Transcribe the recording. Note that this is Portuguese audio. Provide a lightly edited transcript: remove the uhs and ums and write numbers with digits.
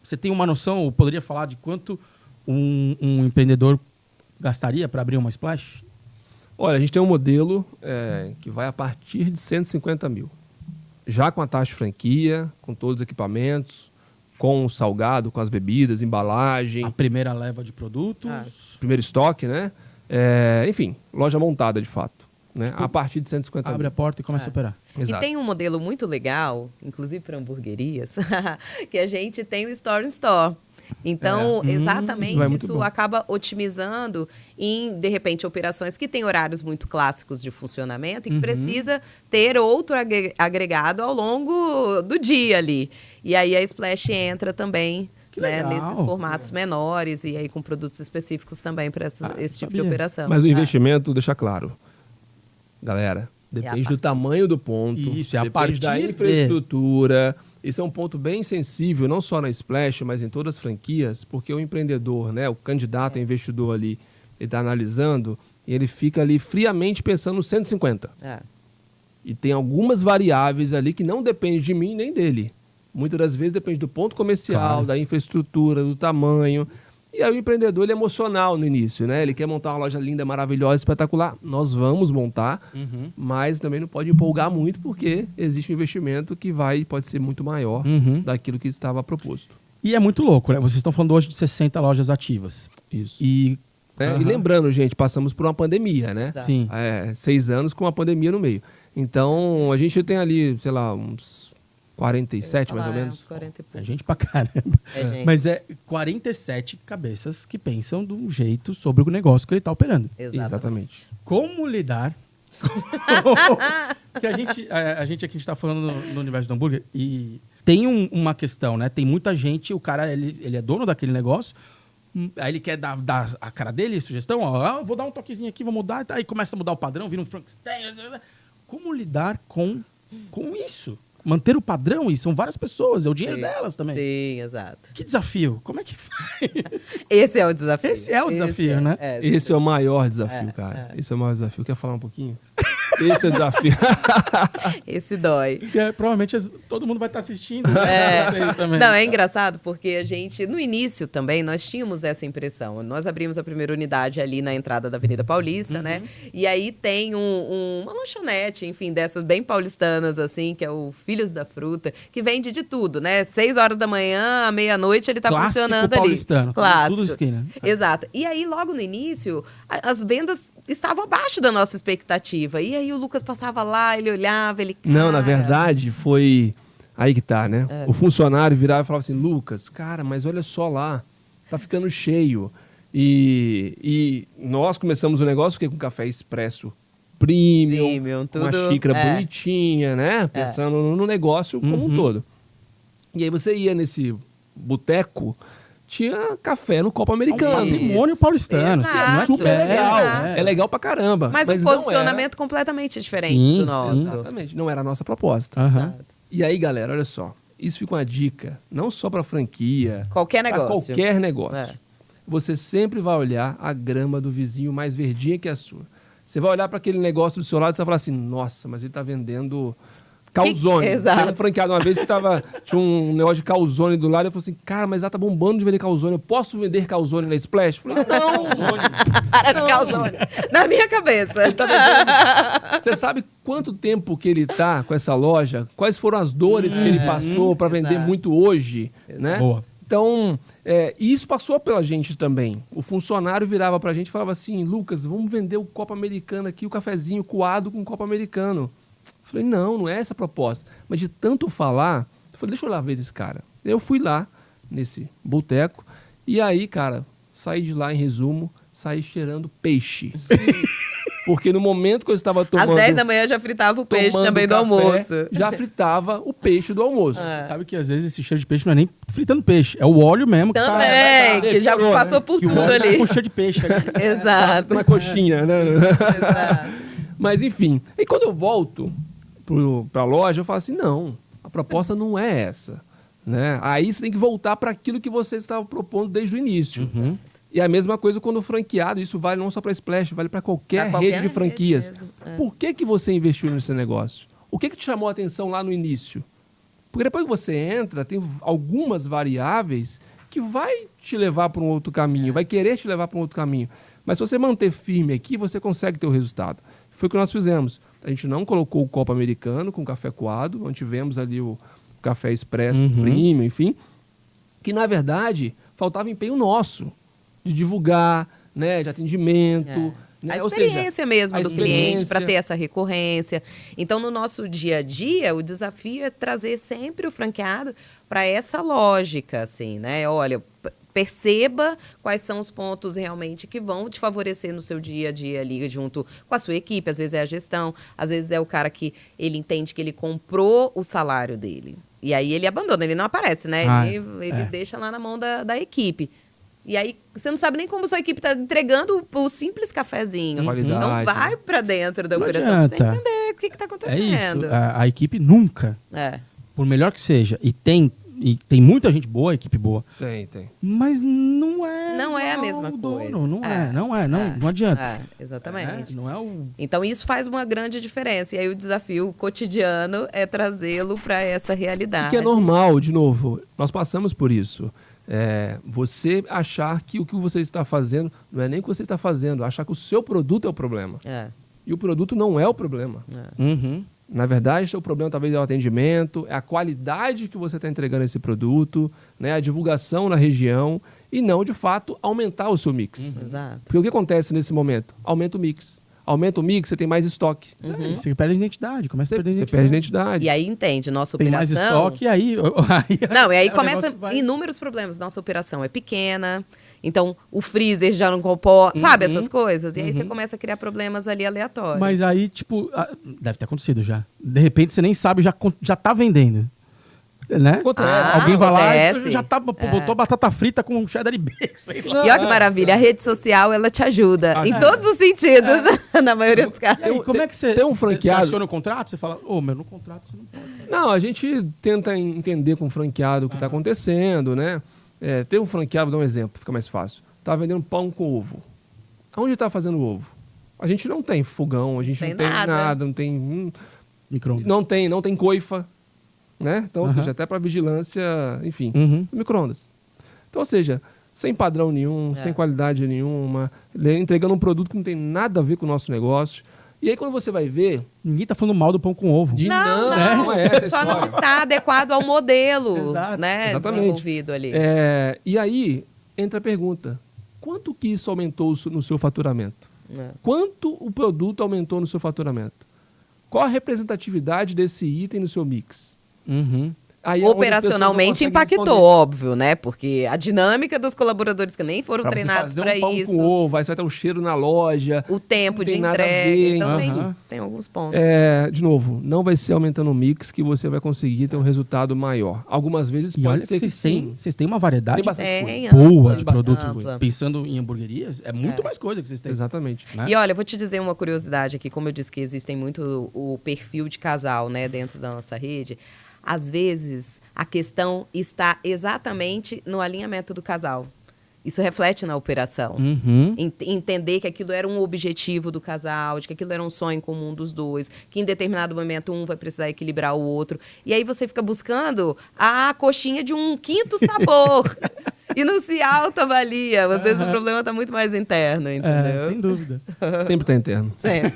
Você tem uma noção, ou poderia falar de quanto um empreendedor gastaria para abrir uma Splash? Olha, a gente tem um modelo que vai a partir de 150 mil. Já com a taxa de franquia, com todos os equipamentos, com o salgado, com as bebidas, embalagem. A primeira leva de produtos. Primeiro estoque, né? Enfim, loja montada de fato. Né? A partir de 150 Abre mil. a porta e começa a operar. Exato. E tem um modelo muito legal, inclusive para hamburguerias, que a gente tem o Store in Store. Então, exatamente, isso acaba otimizando em, de repente, operações que têm horários muito clássicos de funcionamento e que precisa ter outro agregado ao longo do dia ali. E aí a Splash entra também, né, nesses formatos menores e aí com produtos específicos também para esse tipo de operação. Mas o investimento, deixa claro, galera, depende do tamanho do ponto, Isso, é a depende partir da infraestrutura. Esse é um ponto bem sensível, não só na Splash, mas em todas as franquias, porque o empreendedor, né, o candidato a investidor ali, ele está analisando e ele fica ali friamente pensando no 150. E tem algumas variáveis ali que não dependem de mim nem dele. Muitas das vezes depende do ponto comercial, da infraestrutura, do tamanho. E aí o empreendedor ele é emocional no início, né? Ele quer montar uma loja linda, maravilhosa, espetacular. Nós vamos montar, mas também não pode empolgar muito porque existe um investimento que pode ser muito maior daquilo que estava proposto. E é muito louco, né? Vocês estão falando hoje de 60 lojas ativas. Isso. E lembrando, gente, passamos por uma pandemia, né? Exato. Sim. 6 anos com uma pandemia no meio. Então, a gente tem ali, sei lá, uns 47, mais ou menos. 40 e poucos. É gente pra caramba. Gente. Mas é 47 cabeças que pensam de um jeito sobre o negócio que ele está operando. Exatamente. Como lidar... Porque a gente aqui está falando no universo do hambúrguer e tem uma questão, né? Tem muita gente, o cara, ele é dono daquele negócio, aí ele quer dar a cara dele, sugestão, ó, vou dar um toquezinho aqui, vou mudar, aí começa a mudar o padrão, vira um Frankenstein. Como lidar com isso? Manter o padrão, e são várias pessoas, é o dinheiro delas também. Sim, exato. Que desafio? Como é que faz? Esse é o desafio. Esse é o desafio, né? Esse é o maior desafio, cara. Esse é o maior desafio. Quer falar um pouquinho? Esse é o desafio. Esse dói. Porque provavelmente todo mundo vai estar assistindo. Né? Vocês também. Não, é engraçado porque a gente, no início também, nós tínhamos essa impressão. Nós abrimos a primeira unidade ali na entrada da Avenida Paulista, né? E aí tem uma lanchonete, enfim, dessas bem paulistanas, assim, que é o Filhos da Fruta, que vende de tudo, né? 6 horas da manhã, à meia-noite, ele tá Clássico funcionando paulistano, ali. Clássico. Tudo esquina. Exato. E aí, logo no início, as vendas estavam abaixo da nossa expectativa. E aí o Lucas passava lá, ele olhava, ele... Não, na verdade, foi aí que tá, né? O funcionário virava e falava assim, Lucas, cara, mas olha só lá, tá ficando cheio. E nós começamos o negócio com café expresso premium tudo, uma xícara bonitinha, né? Pensando no negócio como um todo. E aí você ia nesse boteco, tinha café no copo americano. Patrimônio paulistano. Exato. Não é Super legal. Exato. É legal pra caramba. Mas um não posicionamento completamente diferente Sim, do nosso. Exatamente. Não era a nossa proposta. E aí, galera, olha só. Isso fica uma dica, não só para franquia. Qualquer pra negócio. qualquer negócio. Você sempre vai olhar a grama do vizinho mais verdinha que a sua. Você vai olhar para aquele negócio do seu lado e você vai falar assim, nossa, mas ele tá vendendo calzone. Exato. Teve um franqueado uma vez que tinha um negócio de calzone do lado e eu falei assim, cara, mas ela tá bombando de vender calzone. Eu posso vender calzone na Splash? Eu falei, não. Para de calzone. Na minha cabeça. Você sabe quanto tempo que ele tá com essa loja? Quais foram as dores que ele passou para vender muito hoje? Né? Boa. Então, isso passou pela gente também. O funcionário virava pra gente e falava assim, Lucas, vamos vender o copo americano aqui, o cafezinho coado com copo americano. Eu falei, não é essa a proposta. Mas de tanto falar, eu falei, deixa eu lá ver desse cara. Eu fui lá, nesse boteco, e aí, cara, saí de lá, em resumo, saí cheirando peixe. Porque no momento que eu estava tomando... Às 10 da manhã já fritava o peixe também do café, almoço. Já fritava o peixe do almoço. Você sabe que às vezes esse cheiro de peixe não é nem fritando peixe, é o óleo mesmo. Que Também, que já passou por que tudo o óleo ali. tá com cheiro de peixe. Exato. Na coxinha, né? Exato. Mas enfim, aí quando eu volto para a loja, eu falo assim, não, a proposta não é essa. Né? Aí você tem que voltar para aquilo que você estava propondo desde o início. E a mesma coisa quando o franqueado, isso vale não só para a Splash, vale para qualquer rede de franquias. Por que você investiu nesse negócio? O que te chamou a atenção lá no início? Porque depois que você entra, tem algumas variáveis que vai te levar para um outro caminho, vai querer te levar para um outro caminho. Mas se você manter firme aqui, você consegue ter o resultado. Foi o que nós fizemos. A gente não colocou o copo americano com café coado, mantivemos ali o café expresso, premium, enfim, que na verdade faltava empenho nosso de divulgar, né, de atendimento. Né? A experiência mesmo do cliente para ter essa recorrência. Então, no nosso dia a dia, o desafio é trazer sempre o franqueado para essa lógica, assim, né? Olha, perceba quais são os pontos realmente que vão te favorecer no seu dia a dia ali junto com a sua equipe. Às vezes é a gestão, às vezes é o cara que ele entende que ele comprou o salário dele. E aí ele abandona, ele não aparece, né? Ele deixa lá na mão da equipe. E aí você não sabe nem como sua equipe está entregando o simples cafezinho. Qualidade, não vai para dentro da operação adianta. pra você entender o que está acontecendo. É isso. A equipe nunca, por melhor que seja, e tem muita gente boa, equipe boa. Tem. Mas não é. Não é a mesma coisa. Não adianta. Exatamente. Não é o... Então isso faz uma grande diferença. E aí o desafio cotidiano é trazê-lo para essa realidade. Que é normal, de novo, nós passamos por isso. Você achar que o que você está fazendo não é nem o que você está fazendo, achar que o seu produto é o problema. E o produto não é o problema. Na verdade, o problema talvez é o atendimento, é a qualidade que você está entregando esse produto, né, a divulgação na região e não, de fato, aumentar o seu mix. Exato. Porque o que acontece nesse momento? Aumenta o mix. Aumenta o mix, você tem mais estoque. Você perde a identidade, começa a perder a identidade. Você perde a identidade. E aí entende, nossa tem operação... mais estoque e aí... Não, e aí começa inúmeros problemas. Nossa operação é pequena, então o freezer já não comporta, sabe essas coisas? E aí você começa a criar problemas ali aleatórios. Mas aí, tipo, deve ter acontecido já. De repente você nem sabe, já tá vendendo. Né? Acontece. Alguém vai lá acontece. e já tá, botou batata frita com cheddar e bacon, sei lá. E olha que maravilha, a rede social, ela te ajuda em todos os sentidos, na maioria dos casos. E aí, como é que você... Tem um franqueado... Você aciona o contrato? Você fala, meu, no contrato você não pode. Não, a gente tenta entender com o franqueado o que está acontecendo, né? Tem um franqueado, vou dar um exemplo, fica mais fácil. Tá vendendo pão com ovo. Aonde está fazendo ovo? A gente não tem fogão, a gente não tem nada, não tem... Micro-ondas. Não tem coifa. Né? Então, ou seja, até para vigilância, enfim, micro-ondas. Então, ou seja, sem padrão nenhum, sem qualidade nenhuma, entregando um produto que não tem nada a ver com o nosso negócio. E aí, quando você vai ver... Ninguém tá falando mal do pão com ovo. Não é essa só não está adequado ao modelo, né, desenvolvido ali. E aí, entra a pergunta. Quanto que isso aumentou no seu faturamento? Quanto o produto aumentou no seu faturamento? Qual a representatividade desse item no seu mix? Aí operacionalmente impactou, óbvio, né? Porque a dinâmica dos colaboradores que nem foram treinados para isso. Pão com ovo, aí você vai ter um cheiro na loja. O tempo de entrega. Então tem alguns pontos. De novo, não vai ser aumentando o mix que você vai conseguir ter um resultado maior. Algumas vezes pode ser que sim. Vocês têm uma variedade boa de produtos. Pensando em hamburguerias, é muito mais coisa que vocês têm. Exatamente. Né? E olha, eu vou te dizer uma curiosidade aqui. Como eu disse que existem muito o perfil de casal, né, dentro da nossa rede. Às vezes, a questão está exatamente no alinhamento do casal. Isso reflete na operação. Entender que aquilo era um objetivo do casal, de que aquilo era um sonho comum dos dois, que em determinado momento um vai precisar equilibrar o outro. E aí você fica buscando a coxinha de um quinto sabor. E não se autoavalia. Às vezes o problema está muito mais interno, entendeu? Sem dúvida. Sempre está interno. Sempre.